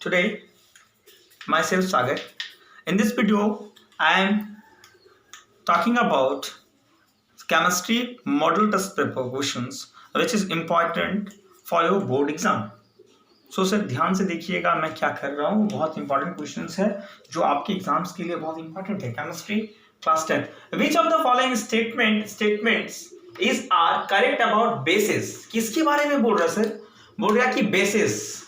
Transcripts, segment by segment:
Today, myself Sagar. In this video, I am talking about chemistry model test paper questions, which is important for your board exam. So sir ध्यान से देखिएगा मैं क्या कर रहा हूँ, बहुत इंपॉर्टेंट क्वेश्चंस है जो आपके एग्जाम्स के लिए बहुत इंपॉर्टेंट है. Chemistry class 10. Which of the following statements is are correct about bases. किसके बारे में बोल रहा है सर? बोल रहा है कि बेसिस,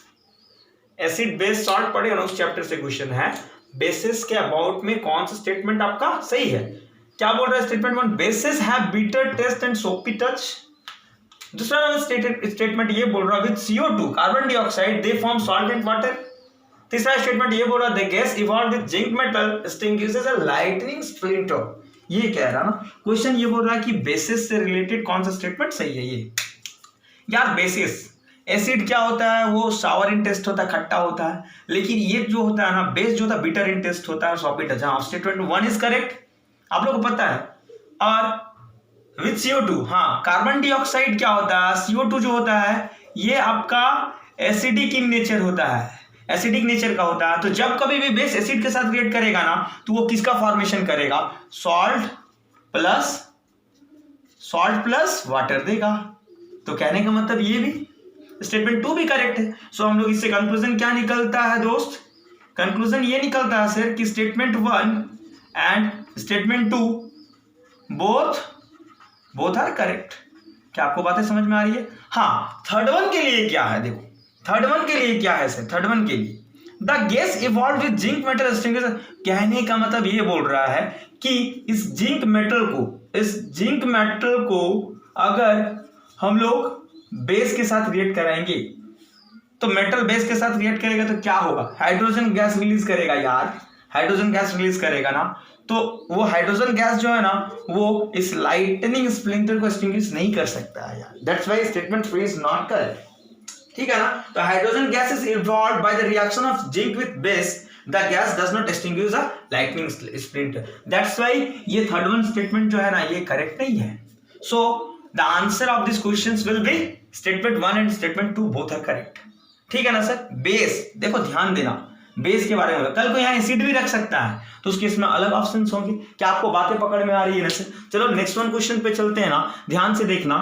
एसिड बेस सॉल्ट पढ़े उस चैप्टर से क्वेश्चन है. बेसिस के अबाउट में कौन सा स्टेटमेंट आपका सही है? क्या बोल रहा है statement one? Bases have bitter taste and soapy touch. दूसरा स्टेटमेंट ये बोल रहा है with CO2 carbon dioxide they form solvent water. तीसरा स्टेटमेंट ये बोल रहा है the gas evolve with zinc metal extinguishes a lightning splinter. ये कह रहा ना क्वेश्चन, ये बोल रहा है कि बेसिस से रिलेटेड कौन सा स्टेटमेंट सही है. ये यार बेसिस एसिड क्या होता है, वो सावर इन टेस्ट होता है, खट्टा होता है, लेकिन ये जो होता है ना बेस जो होता है बिटर इन टेस्ट होता है, सॉपी टच. हाँ स्टेटमेंट वन इज करेक्ट, आप लोग को पता है. और विथ CO2, हाँ कार्बन डाइऑक्साइड क्या होता है, CO2 जो होता है ये आपका एसिडिक इन नेचर होता है, एसिडिक नेचर का होता है. तो जब कभी भी बेस एसिड के साथ रिएक्ट करेगा ना तो वो किसका फॉर्मेशन करेगा? सॉल्ट प्लस वाटर देगा. तो कहने का मतलब ये भी स्टेटमेंट टू भी करेक्ट है. सो हम लोग इससे कंक्लूजन क्या निकलता है दोस्त? कंक्लूजन ये निकलता है सर कि statement one and statement two both are correct. क्या आपको बातें समझ में आ रही है? हाँ थर्ड वन के लिए क्या है, देखो थर्ड वन के लिए क्या है सर. थर्ड वन के लिए the gas evolve with zinc metal extinguisher. कहने का मतलब ये बोल रहा है कि इस जिंक मेटल को अगर हम लोग बेस के साथ रिएक्ट कराएंगे तो मेटल बेस के साथ रिएक्ट करेगा तो क्या होगा? हाइड्रोजन गैस रिलीज करेगा यार, हाइड्रोजन गैस रिलीज करेगा ना. तो वो हाइड्रोजन गैस जो है ना वो इस लाइटनिंग स्प्लिंटर को एक्सटिंग्विश नहीं कर सकता है यार. That's why statement 3 is not correct. ठीक है ना. तो hydrogen gas is evolved by the reaction of zinc with base. The gas does not extinguish a lightning splinter. That's why ये थर्ड वन स्टेटमेंट जो है ना ये करेक्ट नहीं है. So the answer of this questions will be statement 1 and statement 2 both are correct. ठीक है ना सर. बेस देखो ध्यान देना, बेस के बारे में कल को यहाँ एसिड भी रख सकता है तो उस केस में अलग ऑप्शंस होंगे. क्या आपको बातें पकड़ में आ रही है ना सर? चलो नेक्स्ट वन क्वेश्चन पे चलते हैं ना, ध्यान से देखना.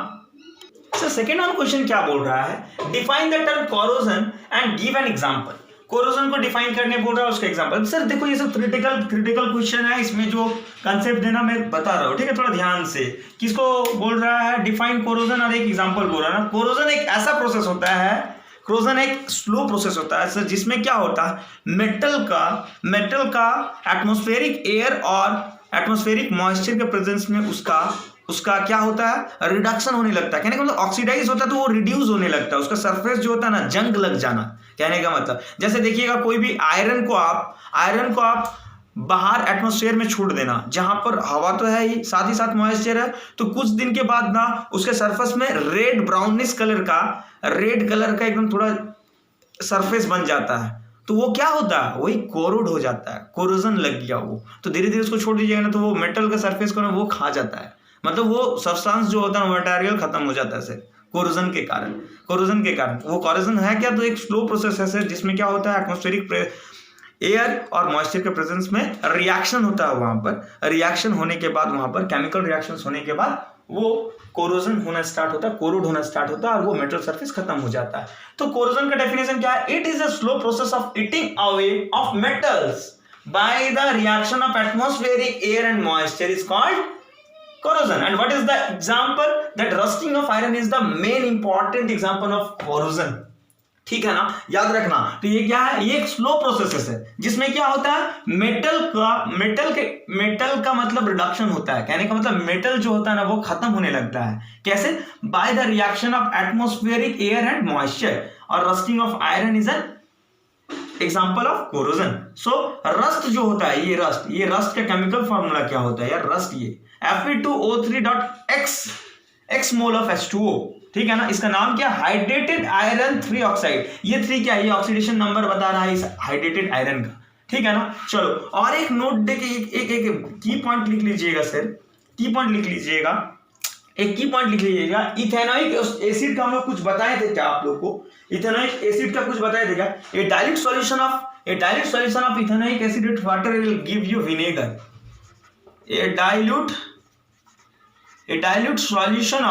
सर सेकंड वन क्वेश्चन क्या बोल रहा है? Define the term corrosion and give an example. Corrosion को डिफाइन करने बोल रहा है, उसका एग्जांपल. सर देखो ये सब क्रिटिकल क्वेश्चन है, इसमें जो कंसेप्ट देना मैं बता रहा हूँ. ठीक है, थोड़ा ध्यान से. किसको बोल रहा है? डिफाइन कोरोजन और एक एग्जांपल बोल रहा है ना. कोरोजन एक ऐसा प्रोसेस होता है, कोरोजन एक स्लो प्रोसेस होता है सर, जिसमें क्या होता है मेटल का एटमॉस्फेरिक एयर और एटमॉस्फेरिक मॉइस्चर के प्रेजेंस में उसका क्या होता है? रिडक्शन होने लगता है. कहने का मतलब ऑक्सीडाइज होता है तो वो रिड्यूस होने लगता है. उसका सरफेस जो होता है ना जंग लग जाना. कहने का मतलब जैसे देखिएगा कोई भी आयरन को आप बाहर एटमॉस्फेयर में छोड़ देना, जहां पर हवा तो है ही साथ मॉइस्चर है, तो कुछ दिन के बाद ना उसके सरफेस में रेड ब्राउनिश कलर का एकदम थोड़ा सरफेस बन जाता है. तो वो क्या होता है? वही कोरोड हो जाता है, कोरोजन लग गया वो. तो धीरे धीरे उसको छोड़ दीजिएगा ना तो वो मेटल का सरफेस को ना वो खा जाता है. मतलब वो सब्सटेंस जो होता है मटेरियल खत्म हो जाता है सर कोरोजन के कारण. वो कोरोजन है क्या? तो एक स्लो प्रोसेस है सर, जिसमें क्या होता है एटमॉस्फेरिक एयर और मॉइस्चर के प्रेजेंस में रिएक्शन होता है. वहां पर रिएक्शन होने के बाद, वहां पर केमिकल रिएक्शंस होने के बाद वो कोरोजन होना स्टार्ट होता है, कोरोड होना स्टार्ट होता है और वो मेटल सरफेस खत्म हो जाता है. तो कोरोजन का डेफिनेशन क्या है? It is a slow process of eating away of metals bye the reaction of atmospheric air and moisture is called corrosion. And what is the example? That rusting of iron is the main important example of corrosion. ठीक है ना, याद रखना. तो ये क्या है? ये एक स्लो प्रोसेस है जिसमें क्या होता है मेटल का मतलब रिडक्शन होता है. कहने का मतलब मेटल जो होता है ना वो खत्म होने लगता है. कैसे? By the reaction of atmospheric air and moisture. और rusting of iron is an example of corrosion. So rust जो होता है, ये रस्ट का केमिकल फॉर्मूला क्या होता है यार? रस्ट ये Fe2O3.x मोल ऑफ H2O. ठीक है ना. इसका नाम क्या? Hydrated iron 3 oxide. ये 3 क्या है? ये ऑक्सीडेशन नंबर बता रहा है इस हाइड्रेटेड आयरन का. ठीक है ना. चलो और एक नोट दे के एक की पॉइंट लिख लीजिएगा सर. की पॉइंट लिख लीजिएगा. इथेनोइक एसिड का हम लोग कुछ बताए थे क्या आप लोग को? इथेनोइक एसिड का कुछ बताया देगा। A dilute solution of ethanoic acid with water will give you vinegar. A dilute solution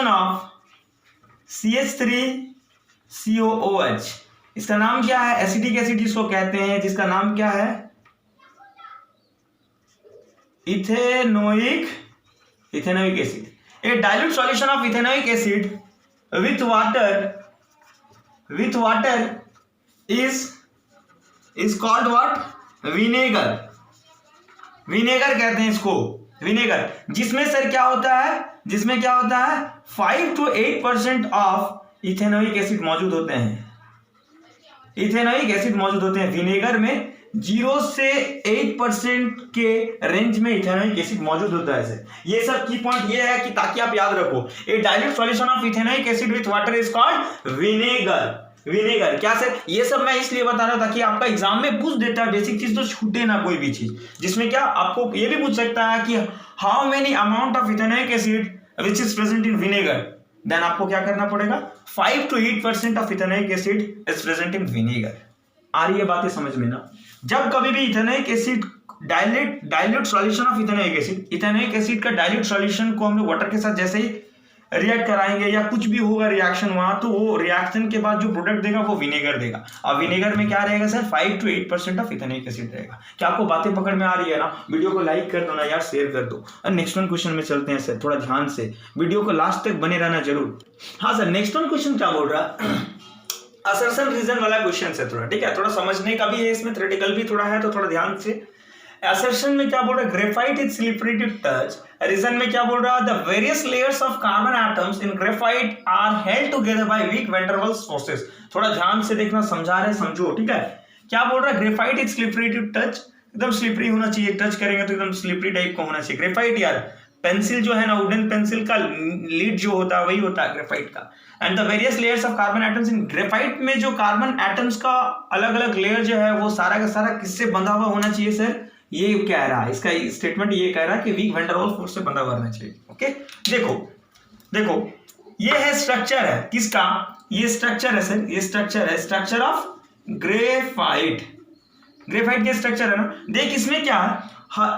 of CH3COOH, इसका नाम क्या है? एसिटिक एसिड जिसको कहते हैं, जिसका नाम क्या है? Ethanoic acid. A dilute solution of ethanoic acid with water is called what? Vinegar कहते हैं इसको, विनेगर। जिसमें सर क्या होता है? 5 to 8% ऑफ इथेनोइक एसिड मौजूद होते हैं। विनेगर में 0 से 8% के रेंज में इथेनोइक एसिड मौजूद होता है सर। ये सब की पॉइंट ये है कि ताकि आप याद रखो, a dilute solution of ethanoic acid with water is called vinegar. क्या सर? ये सब मैं इसलिए बता रहा हूं ताकि आपका एग्जाम में पूछ देता है, बेसिक चीज तो छूटे ना कोई भी चीज, जिसमें क्या आपको ये भी पूछ सकता है कि how many amount of ethanoic acid which is present in vinegar. Then आपको क्या करना पड़ेगा? 5 to 8% of ethanoic acid is present in vinegar. आ रही है बातें समझ में ना? जब कभी भी ethanoic acid dilute solution of ethanoic acid का डाइल्यूट सॉल्यूशन को हम लोग वाटर के साथ जैसे ही रिएक्ट कराएंगे या कुछ भी होगा रिएक्शन वहां, तो वो रिएक्शन के बाद जो प्रोडक्ट देगा वो विनेगर देगा। और विनेगर में क्या रहेगा sir? 5 to 8% of ethanoic acid रहेगा। क्या आपको बातें पकड़ में आ रही है ना? वीडियो को लाइक कर दो ना यार, शेयर कर दो। और नेक्स्ट वन क्वेश्चन में चलते हैं सर, थोड़ा ध्यान से वीडियो को लास्ट तक बने रहना जरूर। हाँ सर, नेक्स्ट वन क्वेश्चन क्या बोल रहा है? असर्शन रीजन वाला क्वेश्चन है थोड़ा, ठीक है? थोड़ा समझने का भी है, इसमें थ्योरेटिकल भी थोड़ा है, तो थोड़ा ध्यान से। असर्शन में क्या बोल रहा है? Graphite is slippery to touch. Reason में क्या बोल रहा है? The various layers of carbon atoms in graphite are held together by weak van der Waals forces. थोड़ा ध्यान से देखना, समझा रहे समझो, ठीक है? क्या बोल रहा है? Graphite is slippery to touch, एकदम स्लिपरी होना चाहिए, टच करेंगे तो एकदम स्लिपरी टाइप का होना चाहिए। ग्रेफाइट यार पेंसिल जो है ना, वुडन पेंसिल का लीड जो होता है वही होता है ग्रेफाइट का। And the various layers of carbon atoms in graphite में जो कार्बन एटम्स का अलग अलग लेयर जो है वो सारा का सारा किससे बंधा हुआ होना चाहिए सर? ये कह रहा है, इसका स्टेटमेंट ये कह रहा है कि weak van der Waals force से बंधा हुआ रहना चाहिए। ओके, देखो ये है स्ट्रक्चर है किसका? ये स्ट्रक्चर है सर, ये स्ट्रक्चर है, स्ट्रक्चर ऑफ ग्रेफाइट के स्ट्रक्चर है ना। देख इसमें क्या है,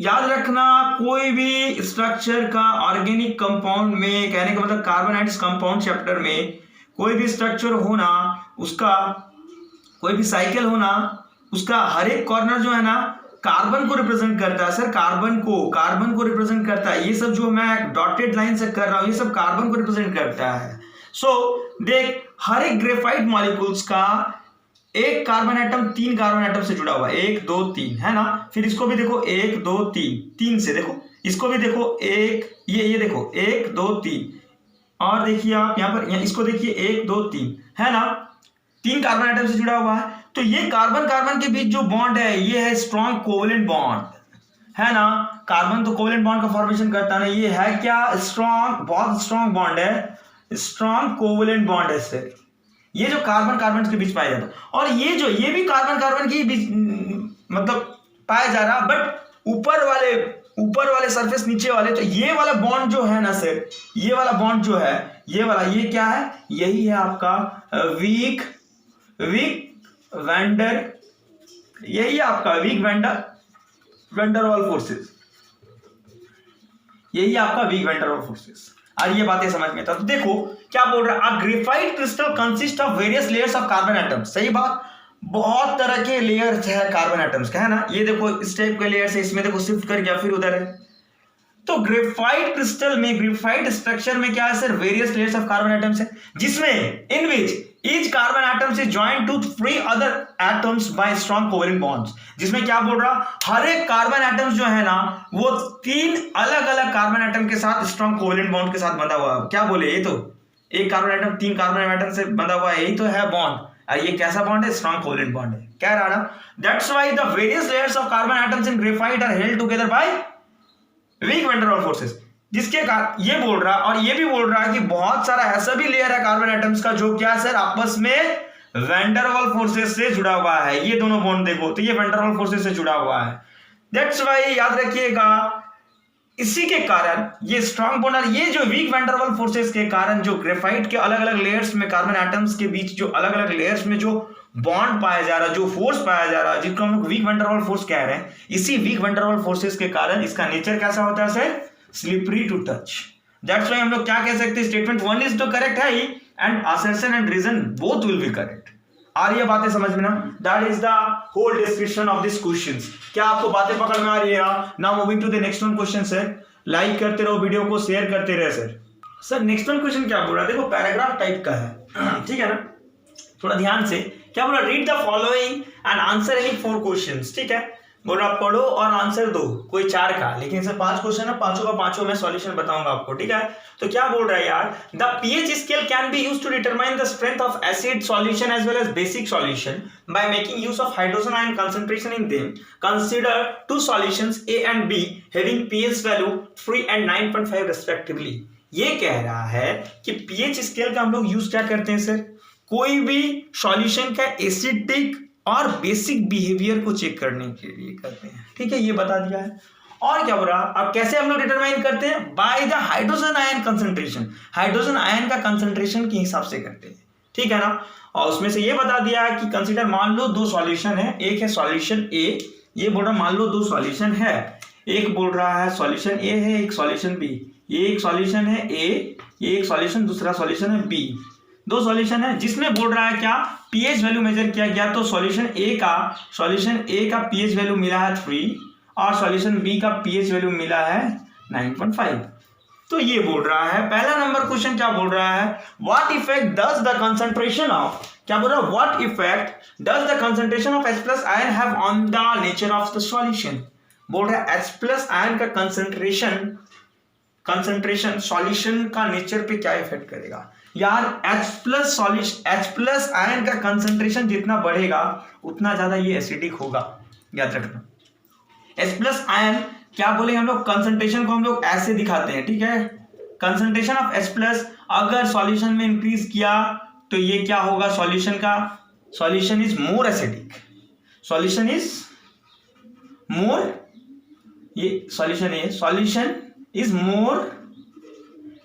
याद रखना, कोई भी स्ट्रक्चर का ऑर्गेनिक कंपाउंड में, कहने का मतलब कार्बोनाइट्स कंपाउंड चैप्टर में कोई भी स्ट्रक्चर होना, उसका कोई भी साइकिल होना, उसका हर एक कॉर्नर जो है ना कार्बन को रिप्रेजेंट करता है सर, कार्बन को रिप्रेजेंट करता है। ये सब जो मैं डॉटेड लाइन से कर रहा हूं ये सब कार्बन को रिप्रेजेंट करता है। सो देख, हर एक ग्रेफाइट मॉलिक्यूल्स का एक कार्बन एटम 3 कार्बन एटम से जुड़ा हुआ है, 1 2 3 है ना। फिर इसको भी देखो 1 2 3 से देखो, इसको भी देखो एक, ये देखो 1 2 3, और देखिए आप यहाँ पर इसको देखिए 1 2 3 है ना, 3 कार्बन एटम से जुड़ा हुआ है। तो ये कार्बन के बीच जो बॉन्ड है ये है स्ट्रॉन्ग कोवेलेंट बॉन्ड है ना। कार्बन तो कोवेलेंट बॉन्ड का फॉर्मेशन करता है ना, ये है क्या? स्ट्रॉन्ग, बहुत स्ट्रॉन्ग बॉन्ड है, स्ट्रॉन्ग कोवेलेंट बॉन्ड है सर। ये जो कार्बन के बीच पाया जाता है, और ये भी कार्बन के बीच मतलब पाया जा रहा, बट ऊपर वाले सरफेस नीचे वाले, तो ये वाला बॉन्ड जो है ना सर, ये वाला बॉन्ड जो है, ये क्या है? यही है आपका वीक वैंडर, यही है आपका weak van der Waals forces, यही आपका weak van der Waals forces. और ये बातें समझ में था। तो देखो क्या बोल रहा है, graphite crystal consist of various layers of carbon atoms. सही बात, बहुत तरह के लेयर्स है कार्बन एटम्स का, है ना। ये देखो इस टाइप के लेयर्स है, इसमें देखो शिफ्ट कर गया फिर उधर है। तो ग्रेफाइट क्रिस्टल में, ग्रेफाइट स्ट्रक्चर में क्या है sir? Various layers of carbon atoms है, जिसमें in which each carbon atoms is joined to 3 other atoms by strong covalent bonds. जिसमें क्या बोल रहा, हर एक कार्बन एटम्स जो है ना वो 3 अलग अलग कार्बन एटम के साथ स्ट्रॉन्ग कोवेलेंट बॉन्ड के साथ बंधा हुआ है। क्या बोले, ये तो एक कार्बन एटम 3 कार्बन एटम से बंधा हुआ है, यही तो है बॉन्ड। और ये कैसा बॉन्ड है? स्ट्रॉन्ग कोवेलेंट बॉन्ड है। क्या रहा ना, that's why the various layers of carbon atoms in graphite are held together by weak van der Waals forces. जिसके कारण ये बोल रहा, और ये भी बोल रहा है कि बहुत सारा ऐसा भी लेयर है कार्बन एटम्स का जो क्या सर आपस में वैन डर वाल्स फोर्सेस से जुड़ा हुआ है। ये दोनों बॉन्ड देखो तो ये वैन डर वाल्स फोर्सेस से जुड़ा हुआ है। दैट्स व्हाई याद रखिएगा इसी के कारण ये स्ट्रांग बॉन्ड और ये जो weak van der Waals forces के कारण जो ग्रेफाइट के अलग अलग लेयर्स में कार्बन एटम्स के बीच जो अलग अलग लेयर्स में जो बॉन्ड पाया जा रहा है, जो फोर्स पाया जा रहा है, जिसको हम लोग weak van der Waals force कह रहे हैं, इसी weak van der Waals forces के कारण इसका नेचर कैसा होता है sir? Slippery to touch. That's why हम लोग क्या कह सकते हैं, स्टेटमेंट 1 इज तो करेक्ट है ही and assertion and reason both will be correct. आ रही है बातें समझ में ना? That is the whole description of this questions. क्या आपको बातें पकड़ में आ रही है? Now moving to the next one question sir. Like करते रहो वीडियो को, शेयर करते रहे sir. Sir next one question क्या बोल रहा है? देखो पैराग्राफ टाइप का है, ठीक है ना? थोड़ा ध्यान से क्या बोल रहा है, read the following and answer any 4 questions. ठीक है, बोल रहा पढ़ो और आंसर दो कोई 4 का, लेकिन सर 5 क्वेश्चन है, पांचों का पांचों मैं सॉल्यूशन बताऊंगा आपको। ठीक है, तो क्या बोल रहा है यार, the pH scale can be used to determine the strength of acid solution as well as basic solution by making use of hydrogen ion concentration in them. Consider 2 solutions A and B having pH value 3 and 9.5 respectively. ये कह रहा है कि pH scale का हम लोग use क्या करते हैं सर? कोई भी सॉल्यूशन का एसिडिक और बेसिक बिहेवियर को चेक करने के लिए करते हैं। ठीक है, ये बता दिया है। और क्या हो रहा, अब कैसे हम लोग डिटरमाइन करते हैं? By the hydrogen ion concentration. Hydrogen ion का कंसंट्रेशन के हिसाब से करते हैं, ठीक है ना? और उसमें से ये बता दिया है कि कंसीडर, मान लो 2 सॉल्यूशन है, एक है सॉल्यूशन ए, ये बोल रहा मान लो 2 सॉल्यूशन है, एक बोल रहा है सॉल्यूशन ए है, एक सॉल्यूशन बी। ये एक सॉल्यूशन है ए, ये एक सॉल्यूशन, दूसरा सॉल्यूशन है बी। 2 सॉल्यूशन है जिसमें बोल रहा है क्या, पीएच वैल्यू मेजर किया गया। तो सॉल्यूशन ए का पीएच वैल्यू मिला है 3 और सॉल्यूशन बी का पीएच वैल्यू मिला है 9.5। तो ये बोल रहा है पहला नंबर क्वेश्चन क्या बोल रहा है, what effect does the concentration of, क्या बोल रहा है, what effect does the concentration of H plus ion have on the nature of the solution. बोल रहा है H प्लस आयन का कंसंट्रेशन सॉल्यूशन का नेचर पे क्या इफेक्ट करेगा। यार H प्लस आयन का कंसंट्रेशन जितना बढ़ेगा उतना ज्यादा ये एसिडिक होगा, याद रखना। H प्लस आयन क्या बोले हम लोग, कंसंट्रेशन को हम लोग ऐसे दिखाते हैं, ठीक है? कंसंट्रेशन ऑफ H प्लस अगर सॉल्यूशन में इंक्रीज किया तो ये क्या होगा, solution is more acidic, solution is more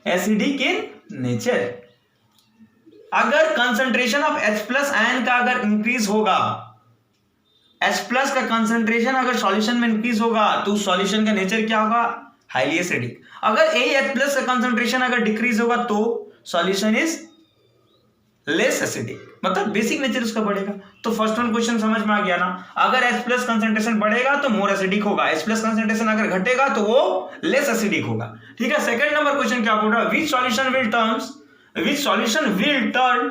acidic in nature. अगर concentration of H plus ion का अगर इंक्रीज होगा, H प्लस का कंसंट्रेशन अगर सॉल्यूशन में इंक्रीज होगा तो सॉल्यूशन का नेचर क्या होगा, हाईली एसिडिक। अगर H प्लस का कंसंट्रेशन अगर डिक्रीज होगा तो सॉल्यूशन इज लेस एसिडिक, मतलब बेसिक नेचर उसका बढ़ेगा। तो फर्स्ट वन क्वेश्चन समझ में आ गया ना? अगर H प्लस कंसंट्रेशन बढ़ेगा तो मोर एसिडिक होगा, H प्लस कंसंट्रेशन अगर घटेगा तो वो लेस एसिडिक होगा। ठीक है, सेकंड नंबर क्वेश्चन क्या बोल रहा है, which solution will turn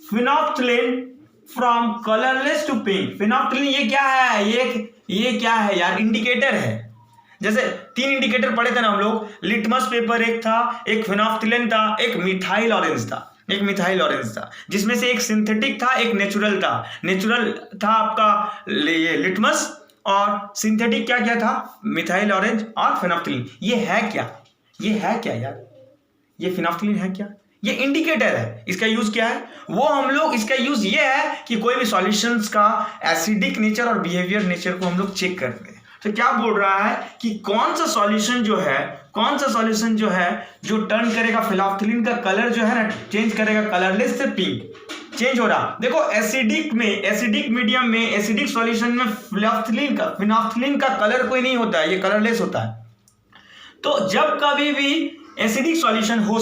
phenolphthalein from colourless to pink. Phenolphthalein ये क्या है, ये क्या है यार, इंडिकेटर है। जैसे 3 इंडिकेटर पढ़े थे ना हम लोग, लिटमस पेपर एक था, एक फिनोप्थलीन था, एक मिथाइल ऑरेंज था, जिसमें से एक सिंथेटिक था, एक नेचुरल था। नेचुरल था आपका ये लिटमस और सिंथेटिक क्या था, मिथाइल ऑरेंज और फिनोप्थलीन। ये है क्या यार, ये फिनोप्थलीन है क्या? ये इंडिकेटर है। इसका यूज क्या है, वो हम लोग, इसका यूज ये है कि कोई भी सॉल्यूशंस का एसिडिक नेचर और बिहेवियर नेचर को हम लोग चेक करते हैं। तो क्या बोल रहा है कि कौन सा सॉल्यूशन जो है जो टर्न करेगा फिनोप्थलीन का कलर जो है ना, चेंज करेगा कलरलेस से पिंक चेंज हो रहा। देखो एसिडिक मीडियम में, एसिडिक सॉल्यूशन में फिनोप्थलीन का कलर कोई नहीं होता है, ये कलरलेस होता है। तो जब कभी भी एसिडिक सॉल्यूशन हो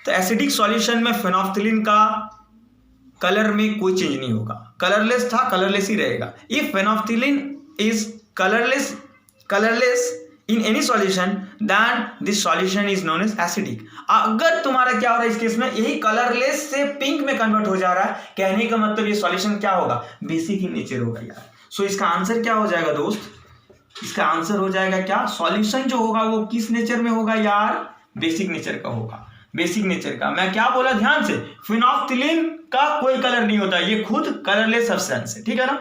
तो एसिडिक सॉल्यूशन में फिनोप्थलीन का कलर में कोई चेंज नहीं होगा, कलरलेस था, कलरलेस ही रहेगा। If phenolphthalein is colourless in any solution then this solution is known as acidic. अगर तुम्हारा क्या हो रहा है इस केस में, यही कलरलेस से पिंक में कन्वर्ट हो जा रहा है, कहने का मतलब ये सॉल्यूशन क्या होगा, बेसिक इन नेचर होगा यार। सो इसका आंसर क्या हो जाएगा दोस्त, इसका आंसर हो जाएगा क्या, सॉल्यूशन जो होगा वो किस नेचर में होगा यार, बेसिक नेचर का होगा, बेसिक नेचर का। मैं क्या बोला ध्यान से, फिनोप्थलीन का कोई कलर नहीं होता, ये खुद कलरलेस सब्सटेंस है, ठीक है ना?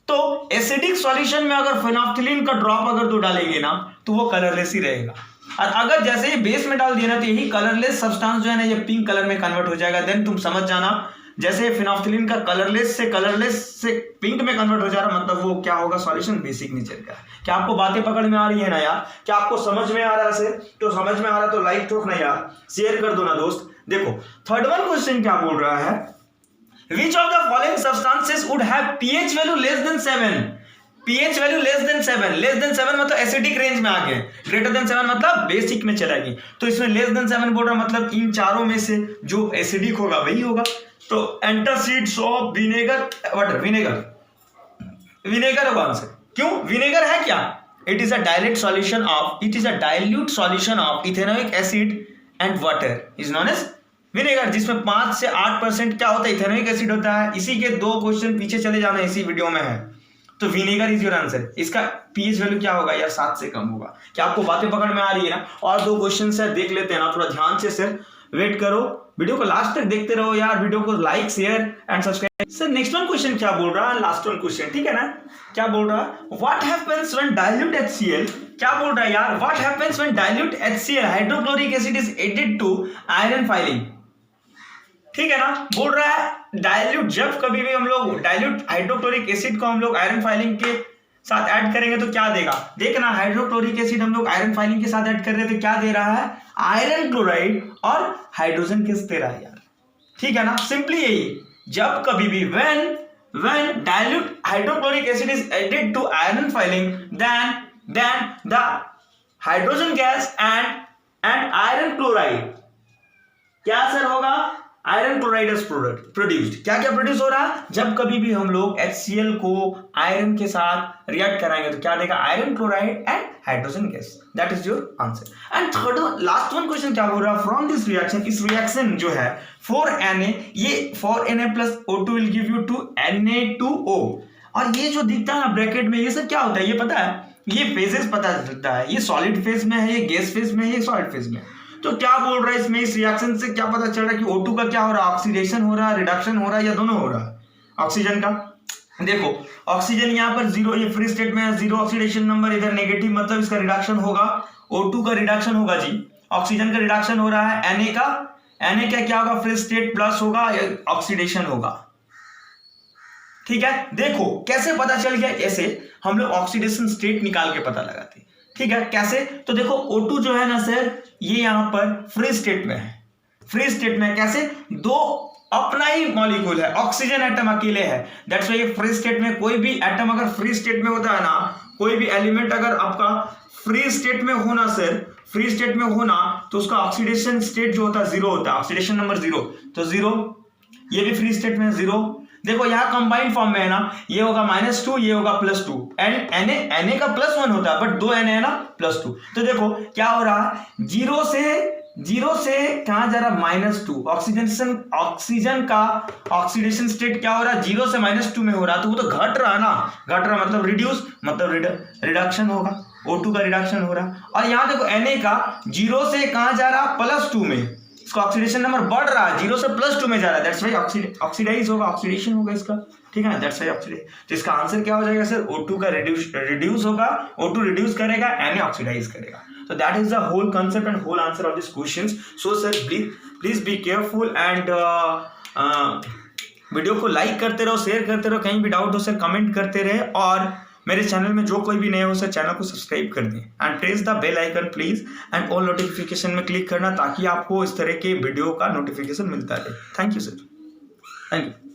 तो एसिडिक सॉल्यूशन में अगर फिनोप्थलीन का ड्रॉप अगर 2 डालेंगे ना तो वो कलरलेस ही रहेगा, और अगर जैसे ही बेस में डाल दिया ना तो यही कलरलेस सब्सटेंस जो है ना ये पिंक कलर में कन्वर्ट हो जाएगा। देन तुम समझ जाना जैसे फिनोल्फथालीन का कलरलेस से पिंक में कन्वर्ट हो जा रहा, मतलब वो क्या होगा, सॉल्यूशन बेसिक नेचर का। क्या आपको बातें पकड़ में आ रही है ना यार? क्या आपको समझ में आ रहा है? तो समझ में आ रहा तो लाइक ठोक ना यार, शेयर कर दो ना दोस्त। देखो थर्ड वन क्वेश्चन क्या बोल रहा है, विच of the following substances would have pH value less than 7? PH value less than 7 मतलब एसिडिक रेंज में आ गए, ग्रेटर देन 7 मतलब बेसिक में चला गई। तो इसमें लेस देन 7 बोल रहा मतलब इन चारों में से जो एसिडिक होगा वही होगा। तो antacids of vinegar, water, vinegar होगा आंसर। क्यों? विनेगर है क्या? It is a dilute solution of ethanoic acid and water is known as vinegar, जिसमें 5 से 8% क्या होता है, इथेनॉइक एसिड होता है। इसी के 2 क्वेश्चन पीछे चले जाना, इसी वीडियो में है। तो विनेगर इज योर आंसर। इसका पीएच वैल्यू क्या होगा यार? 7 से कम होगा। क्या आपको बातें पकड़ में आ रही है ना? और 2 क्वेश्चन है, देख लेते हैं ना, थोड़ा ध्यान से सर वेट करो, वीडियो को लास्ट तक देखते रहो यार, वीडियो को like share and subscribe. Sir next one question क्या बोल रहा है, लास्ट वन क्वेश्चन, ठीक है ना? क्या बोल रहा है, what happens when dilute HCl, क्या बोल रहा है यार, what happens when dilute HCl hydrochloric acid is added to iron filing, ठीक है ना? बोल रहा है डाइल्यूट, जब कभी भी हम लोग डाइल्यूट हाइड्रोक्लोरिक एसिड को हम लोग आयरन फाइलिंग के साथ ऐड करेंगे तो क्या देगा? देखना, हाइड्रोक्लोरिक एसिड हम लोग आयरन फाइलिंग के साथ ऐड कर रहे हैं तो क्या दे रहा है? आयरन क्लोराइड और हाइड्रोजन गैस दे रहा है यार, ठीक है ना? सिंपली यही, जब कभी भी when dilute hydrochloric acid is added to iron filling, then the hydrogen gas and iron chloride क्या असर होगा? Iron chloride is produced. क्या क्या प्रोड्यूस हो रहा है? जब कभी भी हम लोग HCl को आयरन के साथ रिएक्ट कराएंगे तो क्या देगा? Iron chloride and hydrogen gas. That is your answer. And third last one question क्या बोल रहा है, फ्रॉम दिस रिएक्शन, इस रिएक्शन जो है 4Na, ये 4Na plus O2 will give you 2Na2O। और ये जो दिखता है ना ब्रैकेट में, ये सब क्या होता है ये पता है? ये फेजेस पता चलता है, ये सॉलिड फेज में है, ये गैस फेज में है, ये सॉलिड फेज में है। तो क्या बोल रहा है इसमें, इस रिएक्शन से क्या पता चल रहा है कि O2 का क्या हो रहा है? ऑक्सीडेशन हो रहा है, रिडक्शन हो रहा है, या दोनों हो रहा है? ऑक्सीजन का देखो, ऑक्सीजन यहाँ पर 0, ये फ्री स्टेट में है, 0 ऑक्सीडेशन नंबर, इधर नेगेटिव, मतलब इसका रिडक्शन होगा, O2 का रिडक्शन होगा जी, ऑक्सीजन का रिडक्शन हो रहा है, Na का क्या होगा? फ्री स्टेट प्लस होगा, ऑक्सीडेशन होगा, ठीक है? देखो कैसे पता चल गया, ऐसे हम लोग ऑक्सीडेशन स्टेट निकाल के पता लगाते, ठीक है? कैसे? तो देखो O2 जो है ना सर, ये यहां पर फ्री स्टेट में है, फ्री स्टेट में कैसे? 2 अपना ही मॉलिक्यूल है, ऑक्सीजन एटम अकेले है, दैट्स व्हाई फ्री स्टेट में कोई भी एटम अगर फ्री स्टेट में होता है ना, कोई भी एलिमेंट अगर आपका फ्री स्टेट में होना सर, फ्री स्टेट में होना, तो उसका ऑक्सीडेशन स्टेट जो होता है 0 होता है, ऑक्सीडेशन नंबर 0, तो 0, ये भी फ्री स्टेट में 0। देखो यहाँ कंबाइंड फॉर्म में है ना, ये होगा -2, ये होगा +2, एंड Na का +1 होता है, बट 2 Na है ना +2। तो देखो क्या हो रहा है, 0 से कहां जा रहा? -2। ऑक्सीजन का ऑक्सीडेशन स्टेट क्या हो रहा है? 0 से -2 में हो रहा है, तो वो तो घट रहा है ना, घट रहा मतलब रिड्यूस, मतलब रिडक्शन होगा, O2 का रिडक्शन हो रहा है। और यहाँ देखो Na का 0 से कहां जा रहा? +2 में, इसका ऑक्सीडेशन नंबर बढ़ रहा है, 0 से +2 में जा रहा है, दैट्स व्हाई ऑक्सीडाइज होगा, ऑक्सीडेशन होगा इसका, ठीक है ना? That's why oxidise. तो इसका आंसर क्या हो जाएगा सर? O2 का रिड्यूस होगा, O2 रिड्यूस करेगा, Na ऑक्सीडाइज करेगा। So that is the whole concept and whole answer of these questions. So sir, please be careful and video को लाइक करते रहो, शेयर करते रहो, कहीं भी डाउट हो सर कमेंट करते रहे, और मेरे चैनल में जो कोई भी नए हो सर चैनल को सब्सक्राइब कर दें and press the bell icon please, and all notification में क्लिक करना ताकि आपको इस तरह के वीडियो का नोटिफिकेशन मिलता रहे। Thank you sir, thank you.